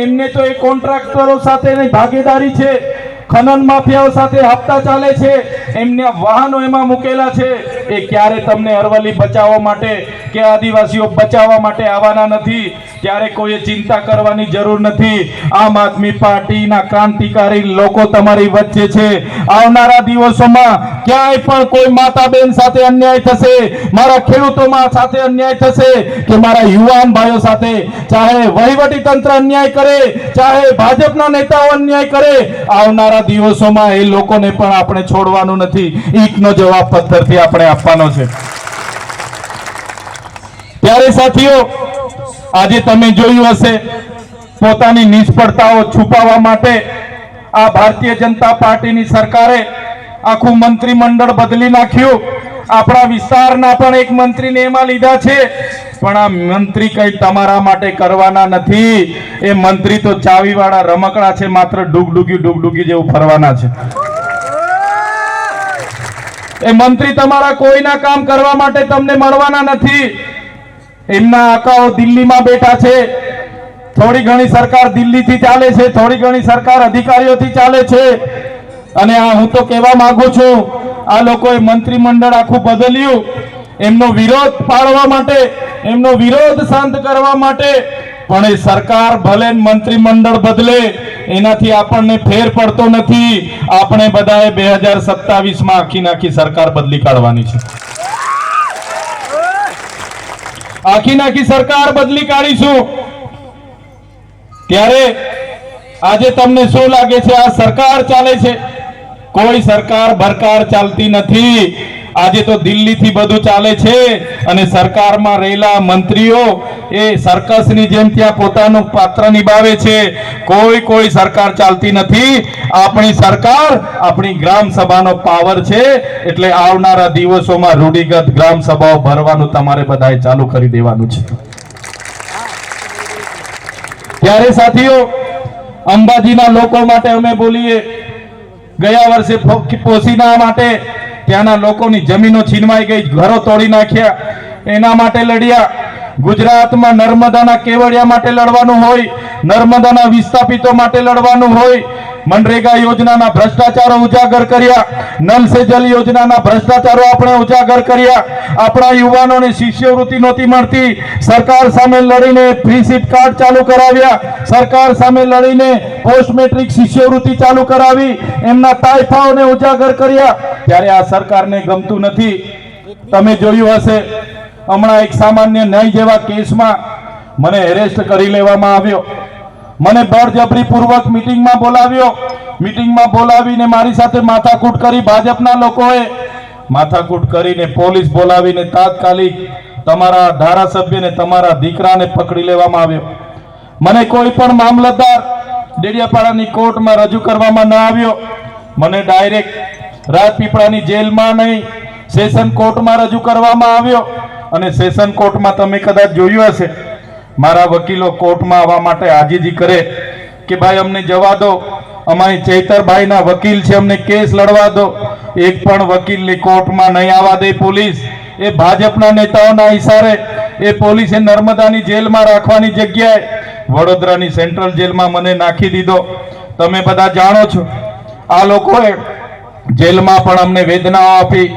એમને તો એ કોન્ટ્રાક્ટરો સાથેની ભાગીદારી છે, ખનન માફિયાઓ સાથે હપ્તા ચાલે છે, એમના વાહનો એમાં મૂકેલા છે. એ ક્યારે તમને અરવલ્લી બચાવવા માટે કે આદિવાસીઓ બચાવવા માટે આવવાના નથી. ત્યારે કોઈએ ચિંતા કરવાની જરૂર નથી. આમ આદમી પાર્ટીના ક્રાંતિકારી લોકો તમારી વચ્ચે છે. આવનારા દિવસોમાં ક્યાંય પણ કોઈ માતા બહેન સાથે અન્યાય થશે, મારા ખેડૂતોમાં સાથે અન્યાય થશે કે મારા યુવાન ભાઈઓ સાથે, ચાહે વહીવટી તંત્ર અન્યાય કરે, ચાહે ભાજપના નેતાઓ અન્યાય કરે, આવનારા દિવસોમાં એ લોકોને પણ આપણે છોડવાનું નથી. ઈંટનો જવાબ પથ્થરથી આપણે આપવાનો છે. ત્યારે સાથીઓ, આજે તમે જોયું હશે, પોતાની નિષ્ફળતાઓ છુપાવવા માટે આ ભારતીય જનતા પાર્ટીની સરકારે આખું મંત્રીમંડળ બદલી નાખ્યું. આપણા વિસ્તારના પણ એક મંત્રીને એમાં લીધા છે, પણ આ મંત્રી કઈ તમારા માટે કરવાના નથી. એ મંત્રી તો ચાવીવાળા રમકડા છે, માત્ર ડુગડુગી જેવું ફરવાના છે. એ મંત્રી તમારા કોઈના કામ કરવા માટે તમને મળવાના નથી. એમના આકાઓ દિલ્હીમાં બેઠા છે. થોડી ઘણી સરકાર દિલ્હીથી ચાલે છે, થોડી ઘણી સરકાર અધિકારીઓથી ચાલે છે. અને આ હું તો કહેવા માંગુ છું, આ લોકોએ મંત્રીમંડળ આખું બદલ્યું એમનો વિરોધ પાડવા માટે, એમનો વિરોધ શાંત કરવા માટે. પણ એ સરકાર ભલે મંત્રીમંડળ બદલે, એનાથી આપણને ફેર પડતો નથી. આપણે બધાએ 2027માં આખી સરકાર બદલી કાઢવાની છે. આખી સરકાર બદલી કાઢીશું. ત્યારે આજે તમને શું લાગે છે? આ સરકાર ચાલે છે. કોઈ સરકાર ભરકાર ચાલતી નથી. આજે તો દિલ્હીથી બધું ચાલે છે અને સરકારમાં રહેલા મંત્રીઓ એ સર્કસની જેમ ત્યાં પોતાનું પાત્ર નિભાવે છે. કોઈ સરકાર ચાલતી નથી. આપણી સરકાર, આપણી ગ્રામ સભાનો પાવર છે. એટલે આવનારા દિવસોમાં રૂઢિગત ગ્રામ સભાઓ ભરવાનું તમારે બધાએ ચાલુ કરી દેવાનું છે. ત્યારે સાથીઓ, અંબાજીના લોકો માટે અમે બોલીએ. ગયા વર્ષે પોસીના માટે ત્યાંના લોકોની જમીનો છીનવાઈ ગઈ, ઘરો તોડી નાખ્યા, એના માટે લડ્યા. ગુજરાતમાં નર્મદાના કેવડિયા માટે લડવાનું હોય, નર્મદાના વિસ્થાપિતો માટે લડવાનું હોય. મનરેગા યોજનાના ભ્રષ્ટાચારો ઉજાગર કર્યા, નલ સે જલ યોજનાના ભ્રષ્ટાચારો આપણે ઉજાગર કર્યા. આપણા યુવાનોને શિષ્યવૃત્તિ નહોતી મળતી, સરકાર સામે લડીને ફ્રી સીટ કાર્ડ ચાલુ કરાવ્યા, સરકાર સામે લડીને પોસ્ટ મેટ્રિક શિષ્યવૃત્તિ ચાલુ કરાવી, એમના તાઇફાઓને ઉજાગર કર્યા. ત્યારે આ સરકારને ગમતું નથી. તમે જોયું હશે, હમણાં એક સામાન્ય ન્યાય જેવા કેસમાં મને એરેસ્ટ કરી લેવામાં આવ્યો. મને બળજબરીપૂર્વક મીટિંગમાં બોલાવ્યો. મીટિંગમાં બોલાવીને મારી સાથે માથાકૂટ કરી. ભાજપના લોકોએ માથાકૂટ કરીને પોલીસ બોલાવીને તાત્કાલિક તમારા ધારાસભ્યને, તમારા દીકરાને પકડી લેવામાં આવ્યો. મને કોઈ પણ મામલતદાર ડેડિયાપાડાની કોર્ટમાં રજૂ કરવામાં ન આવ્યો. મને ડાયરેક્ટ રાજપીપળાની જેલમાં નહીં, સેશન કોર્ટમાં રજૂ કરવામાં આવ્યો. અને સેશન કોર્ટમાં તમે કદાચ જોયું હશે, મારા વકીલો કોર્ટમાં આવવા માટે આજીજી કરે કે ભાઈ અમને જવા દો, અમારી ચૈતરભાઈના વકીલ છે, અમને કેસ લડવા દો. એક પણ વકીલને કોર્ટમાં નહીં આવવા દે પોલીસ. એ ભાજપના નેતાઓના ઇશારે એ પોલીસે નર્મદાની જેલમાં રાખવાની જગ્યાએ વડોદરાની સેન્ટ્રલ જેલમાં મને નાખી દીધો. તમે બધા જાણો છો, આ લોકોએ જેલમાં પણ અમને વેદનાઓ આપી,